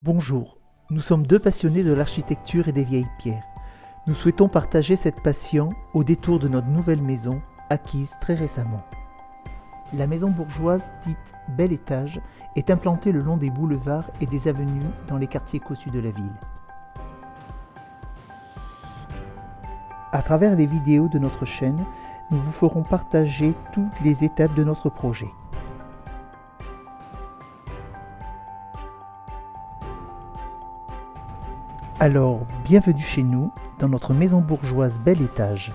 Bonjour, nous sommes deux passionnés de l'architecture et des vieilles pierres. Nous souhaitons partager cette passion au détour de notre nouvelle maison, acquise très récemment. La maison bourgeoise, dite Bel Étage, est implantée le long des boulevards et des avenues dans les quartiers cossus de la ville. À travers les vidéos de notre chaîne, nous vous ferons partager toutes les étapes de notre projet. Alors, bienvenue chez nous, dans notre maison bourgeoise Bel Étage.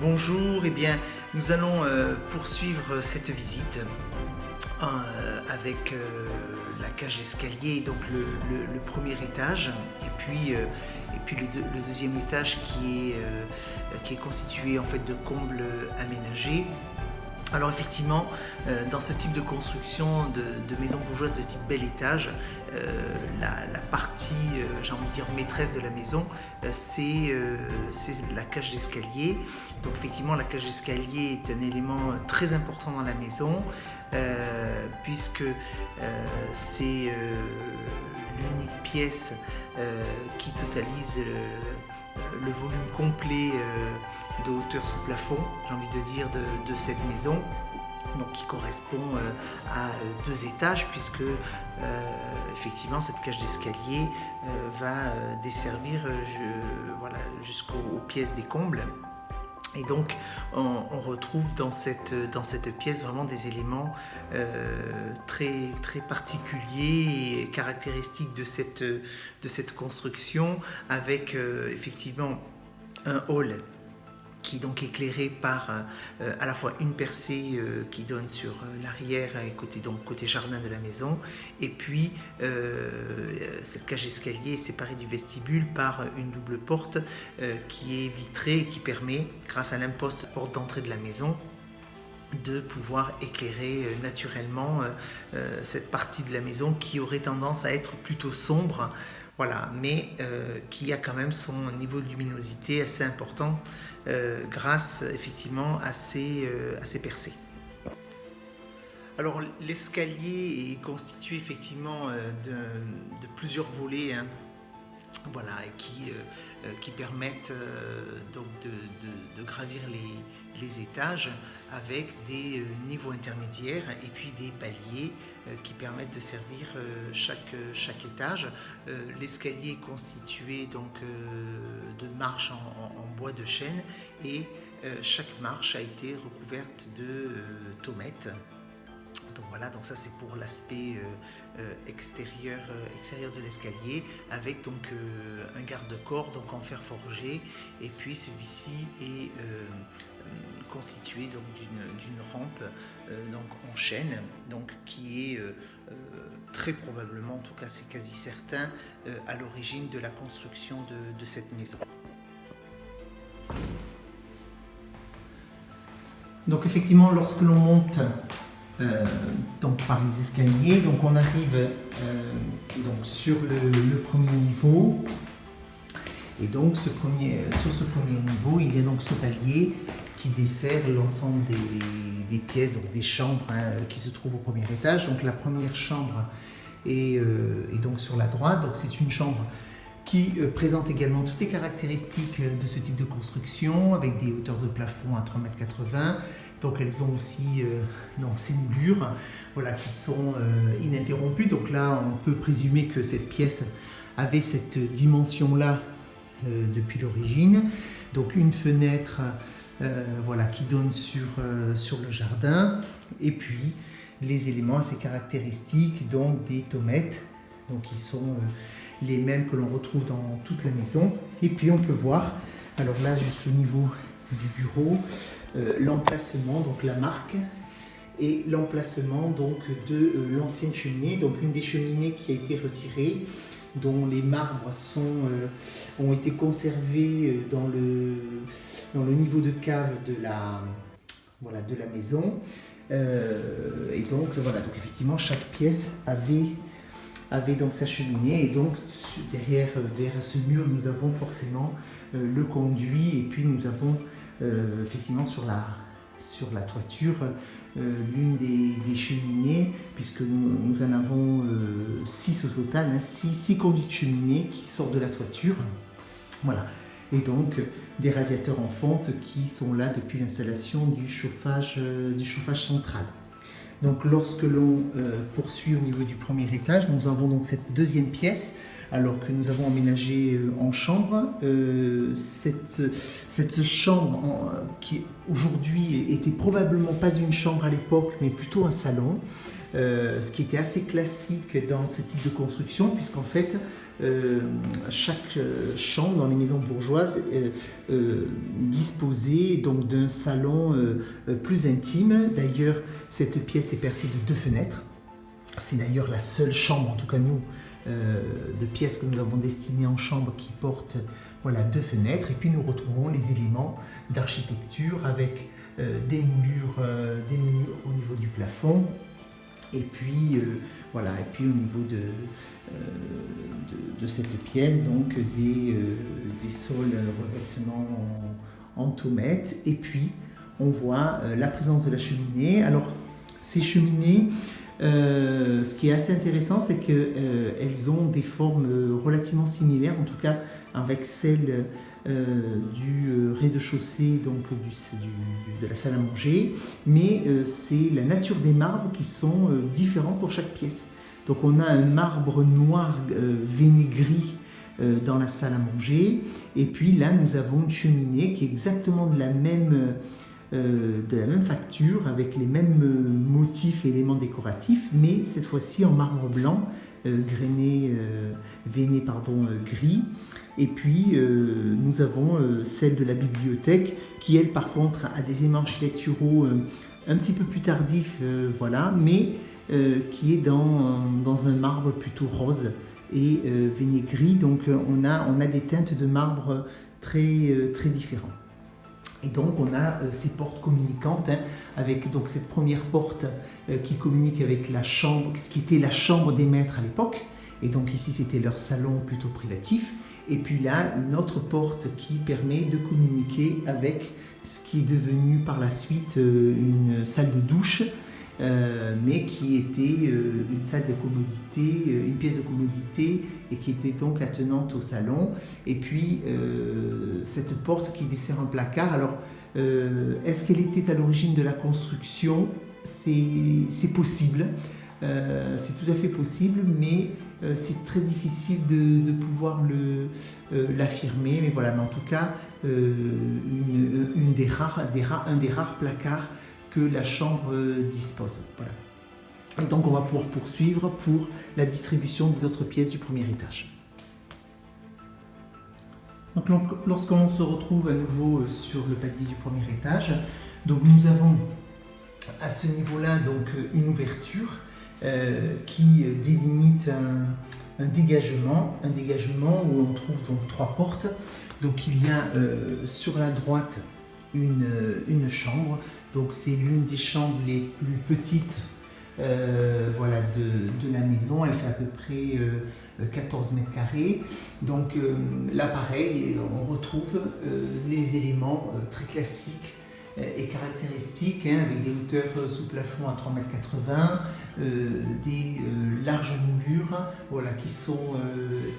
Bonjour, eh bien, nous allons poursuivre cette visite avec la cage escalier, donc le premier étage, et puis le deuxième étage qui est constitué en fait de combles aménagés. Alors effectivement, dans ce type de construction de maison bourgeoise de type bel étage, la partie, j'ai envie de dire, maîtresse de la maison, c'est la cage d'escalier. Donc effectivement, la cage d'escalier est un élément très important dans la maison, puisque c'est l'unique pièce qui totalise le volume complet de hauteur sous plafond, j'ai envie de dire, de cette maison, donc qui correspond à 2 étages, puisque effectivement cette cage d'escalier va desservir jusqu'aux pièces des combles. Et donc on retrouve dans cette pièce vraiment des éléments très, très particuliers et caractéristiques de cette construction, avec effectivement un hall qui est donc éclairé par à la fois une percée qui donne sur l'arrière et côté jardin de la maison, et puis cette cage escalier est séparée du vestibule par une double porte qui est vitrée et qui permet, grâce à l'imposte porte d'entrée de la maison, de pouvoir éclairer naturellement cette partie de la maison qui aurait tendance à être plutôt sombre, voilà, mais qui a quand même son niveau de luminosité assez important grâce effectivement à ces percées. Alors l'escalier est constitué effectivement de plusieurs volets, hein, voilà, qui permettent donc de gravir les étages, avec des niveaux intermédiaires et puis des paliers qui permettent de servir chaque étage. L'escalier est constitué donc de marches en bois de chêne, et chaque marche a été recouverte de tomettes. Donc voilà, donc ça c'est pour l'aspect extérieur de l'escalier, avec donc un garde-corps donc en fer forgé, et puis celui-ci est constitué donc d'une rampe donc en chêne, donc qui est très probablement, en tout cas c'est quasi certain, à l'origine de la construction de cette maison. Donc effectivement, lorsque l'on monte donc par les escaliers, donc on arrive donc sur le premier niveau, et donc sur ce premier niveau il y a donc ce palier qui dessert l'ensemble des pièces, donc des chambres, hein, qui se trouvent au premier étage. Donc la première chambre est donc sur la droite, donc c'est une chambre qui présente également toutes les caractéristiques de ce type de construction, avec des hauteurs de plafond à 3,80 m. Donc elles ont aussi ces moulures, voilà, qui sont ininterrompues. Donc là, on peut présumer que cette pièce avait cette dimension-là depuis l'origine. Donc une fenêtre voilà, qui donne sur le jardin, et puis les éléments assez caractéristiques, donc des tomettes, donc qui sont les mêmes que l'on retrouve dans toute la maison. Et puis on peut voir, alors là juste au niveau du bureau, l'emplacement, donc la marque, et l'emplacement donc de l'ancienne cheminée, donc une des cheminées qui a été retirée dont les marbres ont été conservés dans le niveau de cave de la maison. Et donc voilà, donc effectivement chaque pièce avait donc sa cheminée, et donc derrière ce mur nous avons forcément le conduit, et puis nous avons effectivement sur la toiture l'une des cheminées, puisque nous en avons 6 au total, 6 conduits de cheminée qui sortent de la toiture. Voilà. Et donc des radiateurs en fonte qui sont là depuis l'installation du chauffage central. Donc lorsque l'on poursuit au niveau du premier étage, nous avons donc cette deuxième pièce, alors que nous avons aménagé en chambre. Cette chambre qui aujourd'hui était probablement pas une chambre à l'époque, mais plutôt un salon, ce qui était assez classique dans ce type de construction, puisqu'en fait chaque chambre dans les maisons bourgeoises disposait donc d'un salon plus intime. D'ailleurs, cette pièce est percée de 2 fenêtres. C'est d'ailleurs la seule chambre, en tout cas nous, de pièces que nous avons destinées en chambre qui porte 2 fenêtres. Et puis nous retrouvons les éléments d'architecture avec des moulures au niveau du plafond. Et puis au niveau de cette pièce, donc des sols revêtements en tomate. Et puis on voit la présence de la cheminée. Alors ces cheminées, ce qui est assez intéressant, c'est qu'elles ont des formes relativement similaires, en tout cas avec celles du rez-de-chaussée, donc de la salle à manger, mais c'est la nature des marbres qui sont différents pour chaque pièce. Donc on a un marbre noir veiné gris dans la salle à manger, et puis là nous avons une cheminée qui est exactement de la même facture, avec les mêmes motifs et éléments décoratifs, mais cette fois-ci en marbre blanc, veiné gris. Et puis nous avons celle de la bibliothèque qui, elle, par contre, a des éléments architecturaux un petit peu plus tardifs, mais qui est dans un marbre plutôt rose et veiné gris. Donc on a des teintes de marbre très différentes. Et donc on a ces portes communicantes, avec donc cette première porte qui communique avec la chambre, ce qui était la chambre des maîtres à l'époque. Et donc ici c'était leur salon plutôt privatif. Et puis là, une autre porte qui permet de communiquer avec ce qui est devenu par la suite une salle de douche, mais qui était une salle de commodité, une pièce de commodité, et qui était donc attenante au salon. Et puis cette porte qui dessert un placard. Alors, est-ce qu'elle était à l'origine de la construction? C'est possible, c'est tout à fait possible, mais c'est très difficile de pouvoir l'affirmer. Mais voilà, mais en tout cas, un des rares placards que la chambre dispose. Voilà. Et donc on va pouvoir poursuivre pour la distribution des autres pièces du premier étage. Donc lorsqu'on se retrouve à nouveau sur le palier du premier étage, donc nous avons à ce niveau-là donc une ouverture qui délimite un dégagement où on trouve donc 3 portes. Donc il y a sur la droite une chambre, donc c'est l'une des chambres les plus petites de la maison. Elle fait à peu près 14 mètres carrés. Donc là pareil, on retrouve les éléments très classiques et caractéristiques, avec des hauteurs sous plafond à 3,80 m, des larges moulures qui sont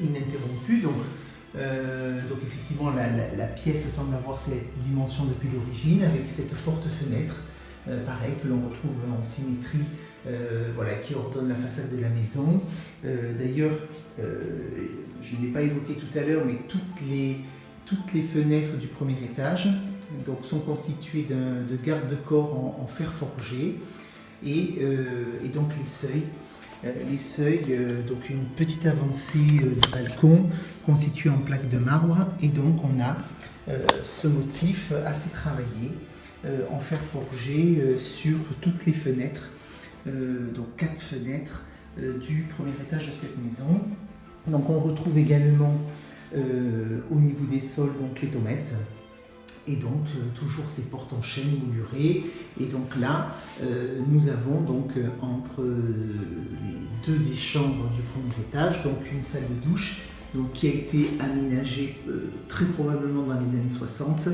ininterrompues. Donc effectivement la pièce semble avoir cette dimension depuis l'origine, avec cette forte fenêtre, pareil, que l'on retrouve en symétrie, qui ordonne la façade de la maison. D'ailleurs, je ne l'ai pas évoqué tout à l'heure, mais toutes les fenêtres du premier étage sont constituées de garde-corps en fer forgé, et donc les seuils, donc une petite avancée du balcon constituée en plaques de marbre, et donc on a ce motif assez travaillé en fer forgé sur toutes les fenêtres, donc 4 fenêtres du premier étage de cette maison. Donc on retrouve également au niveau des sols donc les tomates. Et donc toujours ces portes en chêne moulurées. Et donc là, nous avons donc entre les deux des chambres du premier étage, donc une salle de douche donc, qui a été aménagée très probablement dans les années 60.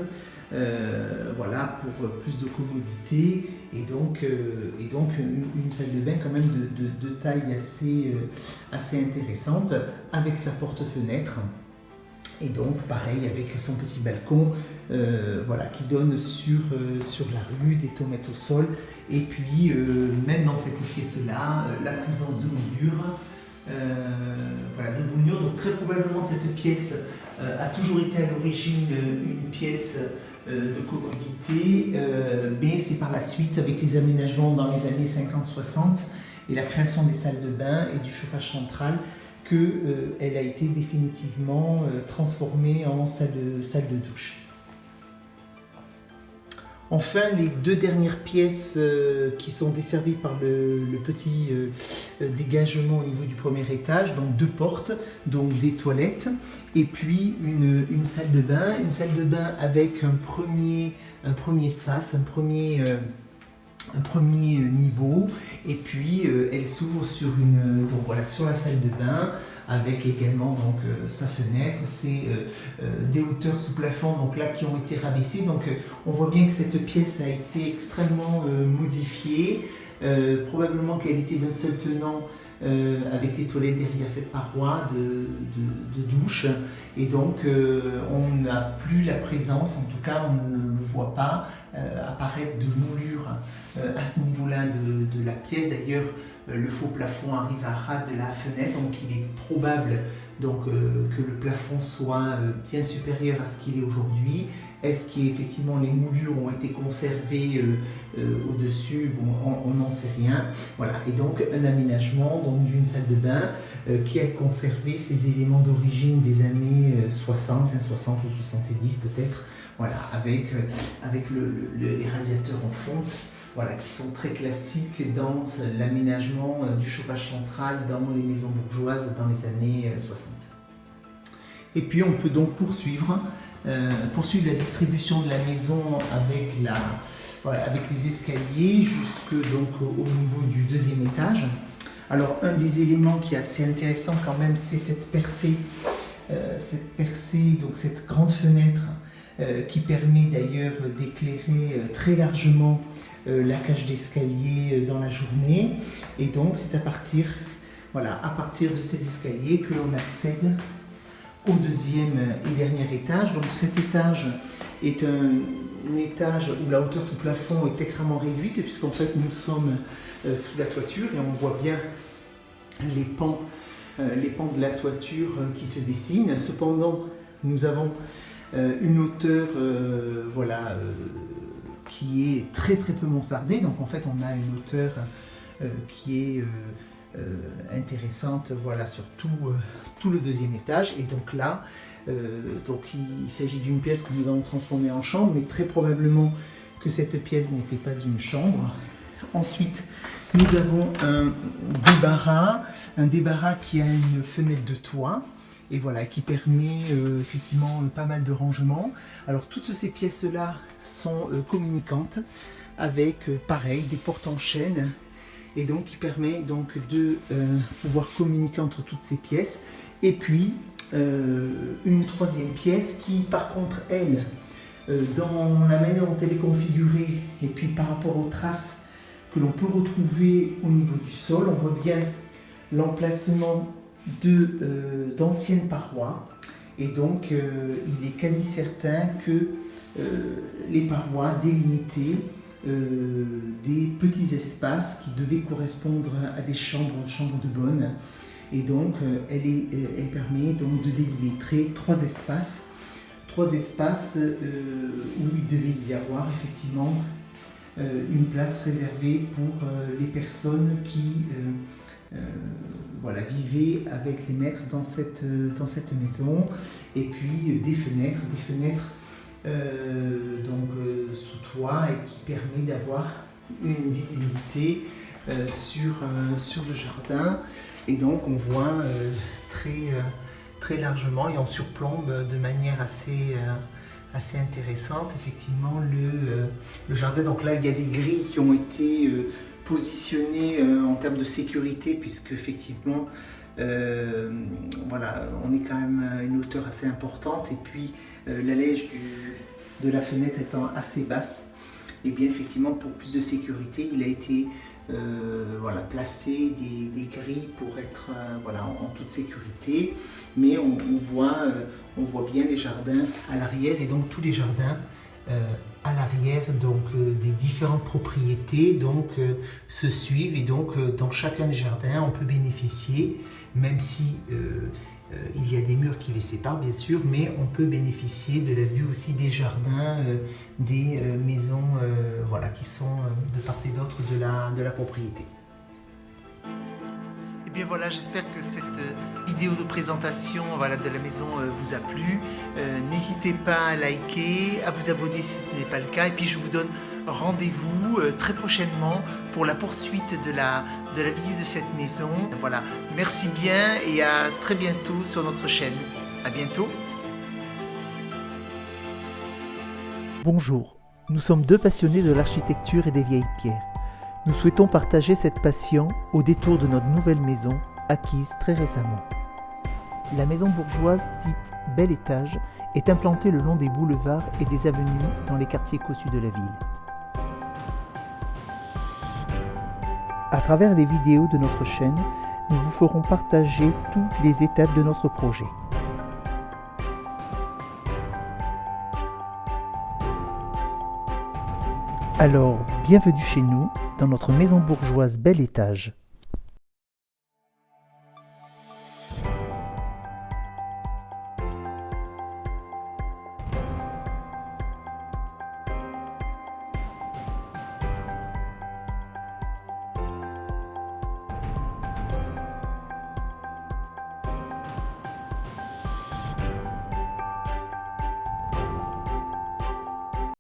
Voilà, pour plus de commodité et donc une salle de bain quand même de taille assez intéressante avec sa porte-fenêtre. Et donc pareil avec son petit balcon voilà, qui donne sur la rue, des tomates au sol. Et puis même dans cette pièce-là, la présence de moulures. Voilà, de moulures. Donc très probablement cette pièce a toujours été à l'origine une pièce de commodité, mais c'est par la suite avec les aménagements dans les années 50-60 et la création des salles de bain et du chauffage central qu'elle a été définitivement transformée en salle de douche. Enfin, les deux dernières pièces qui sont desservies par le petit dégagement au niveau du premier étage, donc deux portes, donc des toilettes, et puis une salle de bain avec un premier sas, un premier niveau, et puis elle s'ouvre sur sur la salle de bain avec également donc sa fenêtre. C'est des hauteurs sous plafond donc là qui ont été rabaissées, donc on voit bien que cette pièce a été extrêmement modifiée, probablement qu'elle était d'un seul tenant avec les toilettes derrière cette paroi de douche, et donc on n'a plus la présence, en tout cas on ne le voit pas apparaître de moulure à ce niveau-là de la pièce. D'ailleurs le faux plafond arrive à ras de la fenêtre, donc il est probable donc, que le plafond soit bien supérieur à ce qu'il est aujourd'hui. Est-ce qu'effectivement les moulures ont été conservées au-dessus? Bon, on n'en sait rien. Voilà. Et donc un aménagement d'une salle de bain qui a conservé ses éléments d'origine des années 60 ou 70 peut-être. Voilà, avec les radiateurs en fonte. Voilà, qui sont très classiques dans l'aménagement du chauffage central dans les maisons bourgeoises dans les années 60. Et puis on peut donc poursuivre la distribution de la maison avec les escaliers jusque donc au niveau du deuxième étage. Alors un des éléments qui est assez intéressant quand même, c'est cette percée, donc cette grande fenêtre qui permet d'ailleurs d'éclairer très largement la cage d'escalier dans la journée. Et donc c'est à partir de ces escaliers que l'on accède au deuxième et dernier étage. Donc cet étage est un étage où la hauteur sous plafond est extrêmement réduite, puisqu'en fait nous sommes sous la toiture et on voit bien les pans de la toiture qui se dessinent. Cependant, nous avons une hauteur qui est très peu mansardée, donc en fait on a une hauteur qui est intéressante, voilà, sur tout le deuxième étage. Et donc là, il s'agit d'une pièce que nous avons transformée en chambre, mais très probablement que cette pièce n'était pas une chambre. Ensuite, nous avons un débarras qui a une fenêtre de toit, et voilà, qui permet effectivement pas mal de rangement. Alors toutes ces pièces-là sont communicantes avec, pareil, des portes en chêne, et donc qui permet donc de pouvoir communiquer entre toutes ces pièces. Et puis une troisième pièce qui, par contre, elle, dans la manière dont elle est configurée, et puis par rapport aux traces que l'on peut retrouver au niveau du sol, on voit bien l'emplacement d'anciennes parois, et donc il est quasi certain que les parois délimitaient des petits espaces qui devaient correspondre à des chambres de bonne, et donc elle permet donc de délimiter trois espaces où il devait y avoir effectivement une place réservée pour les personnes qui vivaient avec les maîtres dans cette maison. Et puis des fenêtres sous toit, et qui permet d'avoir une visibilité sur le jardin. Et donc on voit très largement et on surplombe de manière assez intéressante effectivement le jardin. Donc là il y a des grilles qui ont été positionnées en termes de sécurité, puisque effectivement voilà, on est quand même à une hauteur assez importante, et puis la lège de la fenêtre étant assez basse, et bien effectivement pour plus de sécurité il a été voilà, placé des grilles pour être voilà, en toute sécurité. Mais on voit bien les jardins à l'arrière, et donc tous les jardins à l'arrière des différentes propriétés se suivent, et donc dans chacun des jardins on peut bénéficier, même si il y a des murs qui les séparent bien sûr, mais on peut bénéficier de la vue aussi des jardins, des maisons voilà, qui sont de part et d'autre de la propriété. Et bien voilà, j'espère que cette vidéo de présentation voilà, de la maison vous a plu. N'hésitez pas à liker, à vous abonner si ce n'est pas le cas, et puis je vous donne rendez-vous très prochainement pour la poursuite de la visite de cette maison. Voilà, merci bien et à très bientôt sur notre chaîne. À bientôt. Bonjour, nous sommes deux passionnés de l'architecture et des vieilles pierres. Nous souhaitons partager cette passion au détour de notre nouvelle maison, acquise très récemment. La maison bourgeoise, dite Bel Étage, est implantée le long des boulevards et des avenues dans les quartiers cossus de la ville. À travers les vidéos de notre chaîne, nous vous ferons partager toutes les étapes de notre projet. Alors, bienvenue chez nous, dans notre maison bourgeoise Bel Étage.